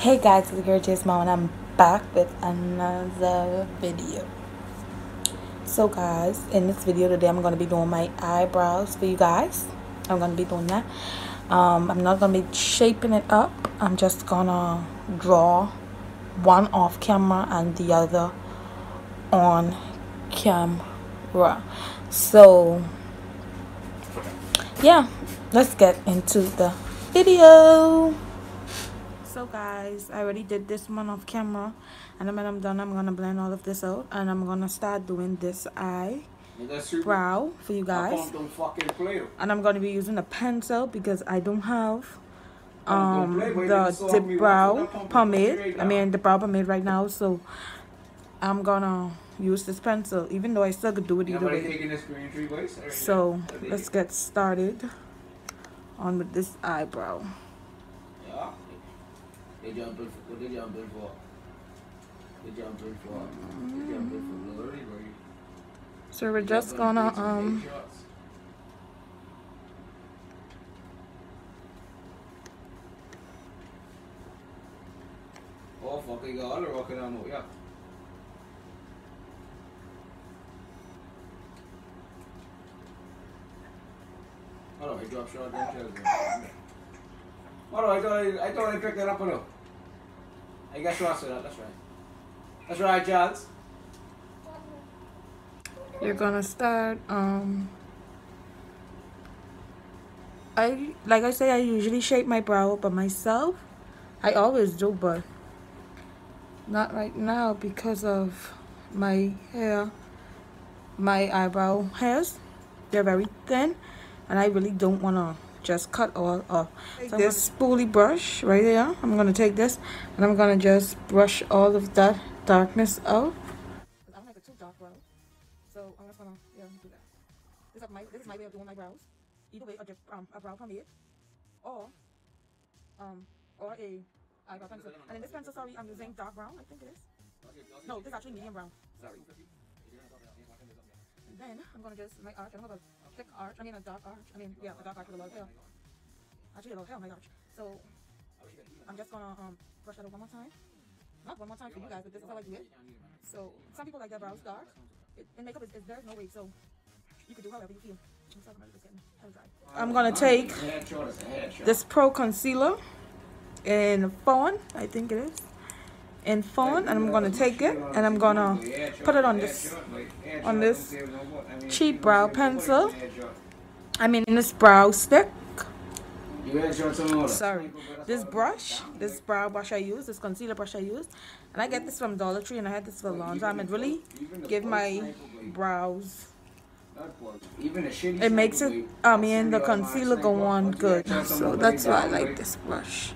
Hey guys, it's the girl J's Mom and I'm back with another video. So guys, in this video today I'm going to be doing my eyebrows for you guys. I'm going to be doing that. I'm not going to be shaping it up. I'm just going to draw one off camera and the other on camera. So yeah, let's get into the video. So guys, I already did this one off camera, and when I'm done I'm gonna blend all of this out and I'm gonna start doing this eyebrow for you guys. And I'm gonna be using a pencil because I don't have the dip brow pomade. The brow pomade right now, so I'm gonna use this pencil, even though I still could do it either way. So let's get started on with this eyebrow. So we're just gonna oh fuck, you got all the rocking on, yeah. Oh, I dropped short them shells. Oh, I thought I picked that up or no? I got shots of that, that's right. That's right, Charles. You're gonna start like I say, I usually shape my brow up by myself. I always do, but not right now because of my hair. My eyebrow hairs, they're very thin and I really don't want to just cut all off. So this spoolie brush right here, I'm going to take this and I'm going to just brush all of that darkness out. I don't like it too dark brow, so I'm just going to do that. This is my way of doing my brows. Either way, a brow pomade or a eyebrow pencil. And in this pencil, sorry, I'm using dark brown, I think it is. No, this is actually medium brown. Sorry. And then I'm gonna just my arch. I don't have a thick arch. A dark arch. A dark arch with a lot of hair. Actually, a lot of hair on my arch. So I'm just gonna brush that out one more time. Not one more time for you guys, but this is how I do it. So some people like their brows dark. In makeup, there's no way. So you can do however you feel. I'm gonna take this Pro Concealer in Fawn, I think it is, in Fawn, and I'm gonna take it and I'm gonna put it on this cheap brow pencil. In this brow stick. Sorry, this brow brush I use, this concealer brush I use, and I get this from Dollar Tree, and I had this for a long time. It really give my brows. It makes it, the concealer go on good. So that's why I like this brush.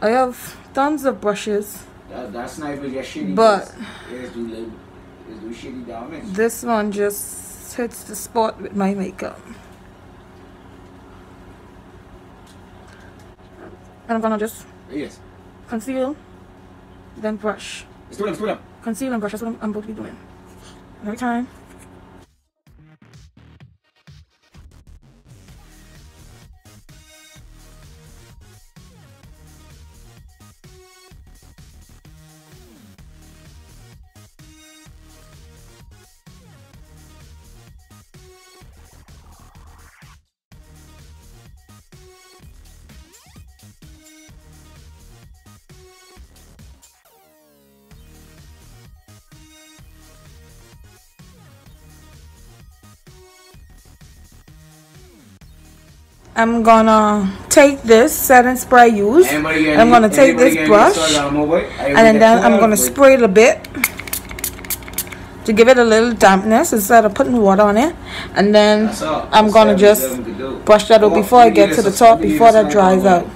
I have tons of brushes, but this one just hits the spot with my makeup. And I'm gonna just conceal, then brush. Conceal and brush, that's what I'm about to be doing. Every time. I'm gonna take this setting spray I use. I'm gonna take this brush and then I'm gonna spray it a bit to give it a little dampness instead of putting water on it. And then I'm gonna just brush that out before I get to the top, before that dries out.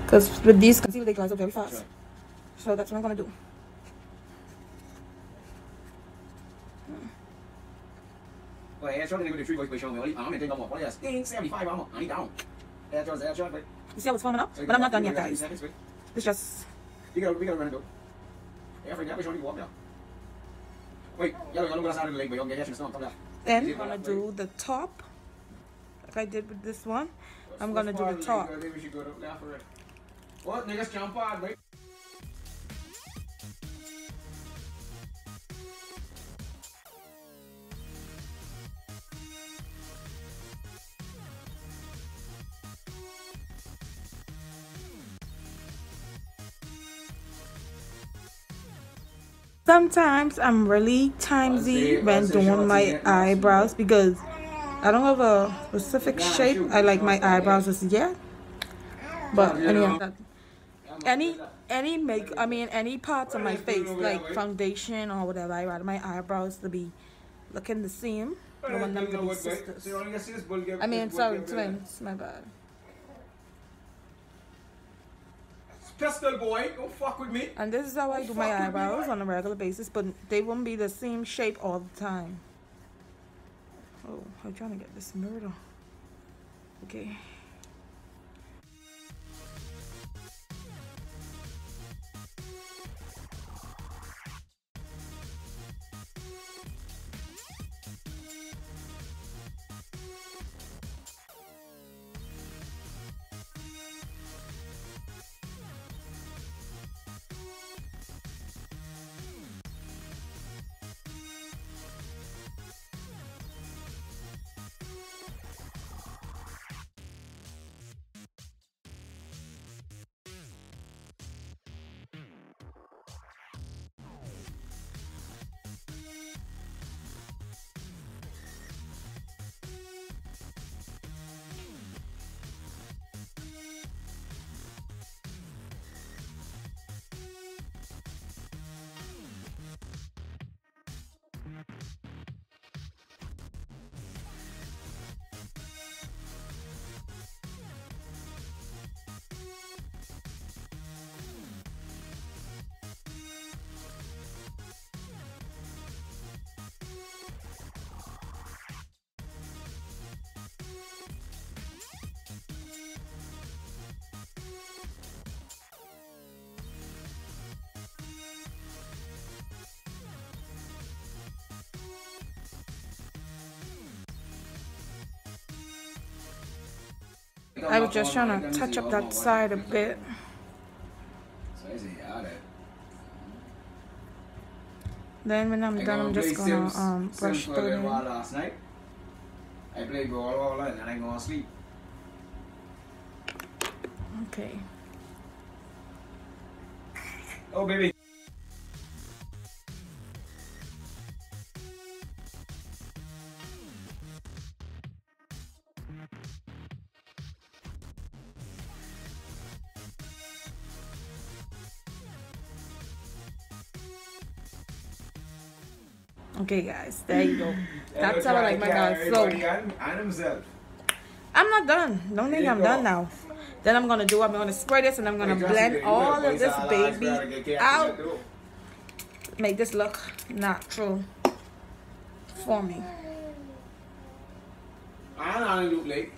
Because with these concealers, they dry out very fast. So that's what I'm gonna do. You see how it's forming up? But I'm not done yet, guys. It's just... Then I'm gonna do the top, like I did with this one. I'm gonna do the top. What? Niggas jump hard, right? Sometimes I'm really timesy when doing my eyebrows because I don't have a specific shape I like my eyebrows as yet. But anyhow, any parts of my face, like foundation or whatever, I rather my eyebrows to be looking the same. I want them to be sisters. Sorry, twins, my bad. Pistol boy, don't fuck with me. And this is how I do my eyebrows on a regular basis, but they won't be the same shape all the time. Oh, I'm trying to get this mirror. Okay. I was just trying to touch up that side a bit. Then when I'm done, I'm just gonna brush through it. Last night. I played ball all night and I go to sleep. Okay. Oh baby. Okay, guys, there you go. That's how I like my guys. So I'm not done. Don't think I'm done now. Then I'm gonna spray this and I'm gonna blend all of this baby out. Make this look natural for me. I don't look like.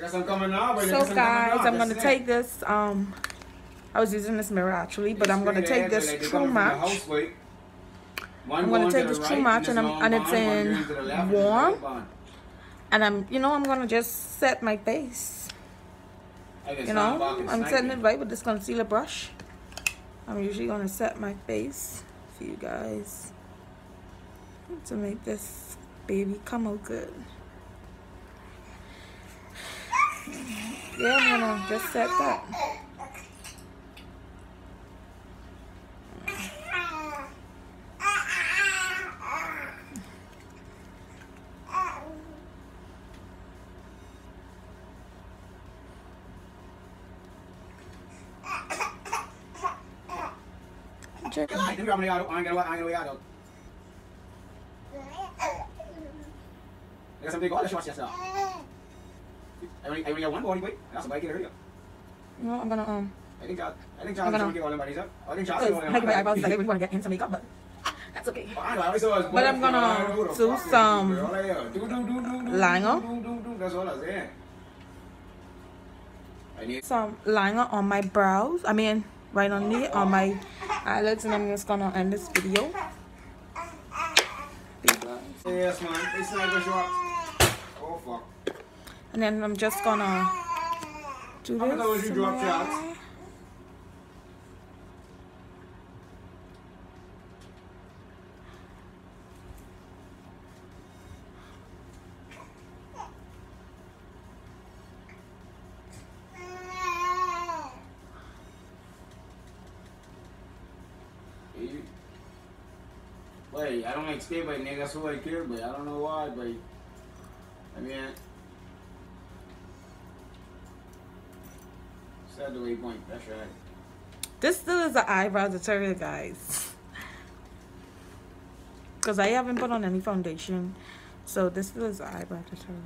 So guys, I'm gonna take this. I was using this mirror actually, but I'm gonna take this True Match. I'm gonna take this True Match, and it's in warm. And I'm gonna just set my face. I'm setting it right with this concealer brush. I'm usually gonna set my face for you guys to make this baby come out good. Yeah, I'm gonna just set that. Check. I ain't gonna way out. There's something called a short chest. I only have one body, boy. That's a bike here. No, I'm gonna I think Charles is going to get all the bodies up. I think Charles is going to make my eyebrows like I really want to get in some makeup, but that's okay. But But I'm gonna do some liner. That's all I'm saying. I need Some liner on my brows. I mean, right on my eyelids, and I'm just gonna end this video. Yes, man. It's sniper shots. Oh, fuck. And then I'm just gonna do this. How much you drop shots? Wait, I don't like stay by niggas who I care, but I don't know why, but I mean, sad the way point, that's right. This still is an eyebrow tutorial, guys. Because I haven't put on any foundation. So this still is an eyebrow tutorial.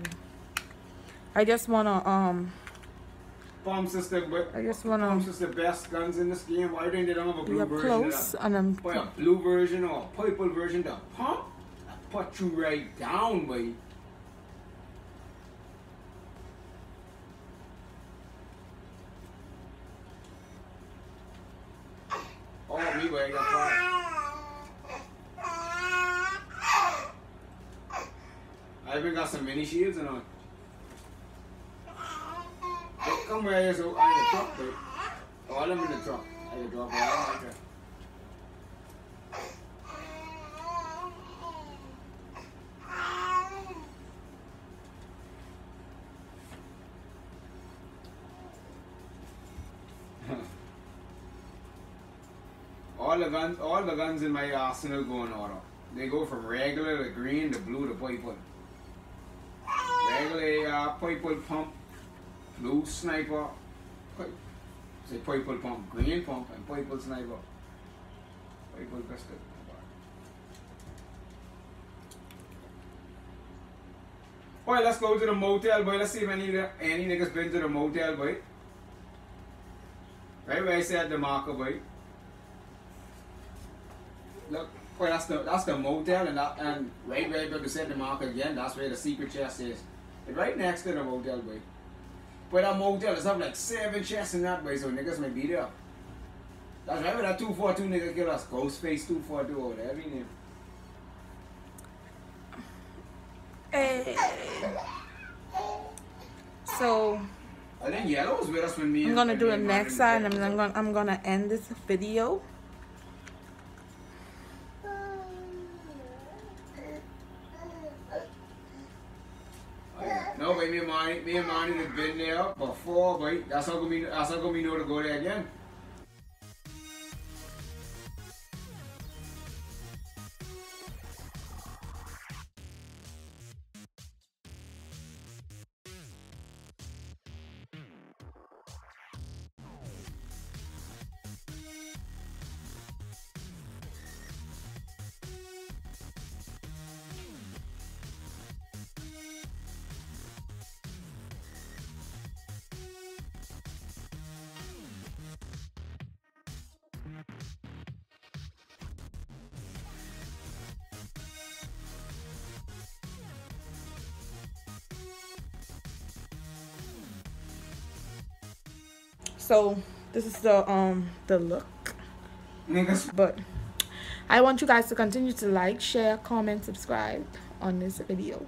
I just wanna Palm sister, but I just wanna Palm sister best guns in this game. Why didn't they don't have a blue be up version close of that? and then Boy, a blue version or a purple version, the pump that put you right down, boy. Oh, me, boy, I got fire. I even got some mini shields and all. Come right here, so I in the truck, boy. Oh, all of them in the truck. I can drop all of them right there. All the guns in my arsenal go in order. They go from regular to green to blue to purple. Regular purple pump, blue sniper, say purple pump, green pump, and purple sniper, purple pistol. Boy, let's go to the motel, boy. Let's see if any niggas been to the motel, boy. Right where I said the marker, boy. Look, boy, that's the motel, and right where you said the marker again. That's where the secret chest is. It's right next to the motel, boy. But that motel is up like 7 chests in that way, so niggas may be there. That's right where that 242 nigga kill us. Ghostface 242 or whatever he name. Hey. So I think yellow was with us when me. I'm gonna do the next side, and I'm gonna end this video. No, but me and Monty have been there before, but that's not gonna be know to go there again. So this is the look. Niggas. But I want you guys to continue to like, share, comment, subscribe on this video.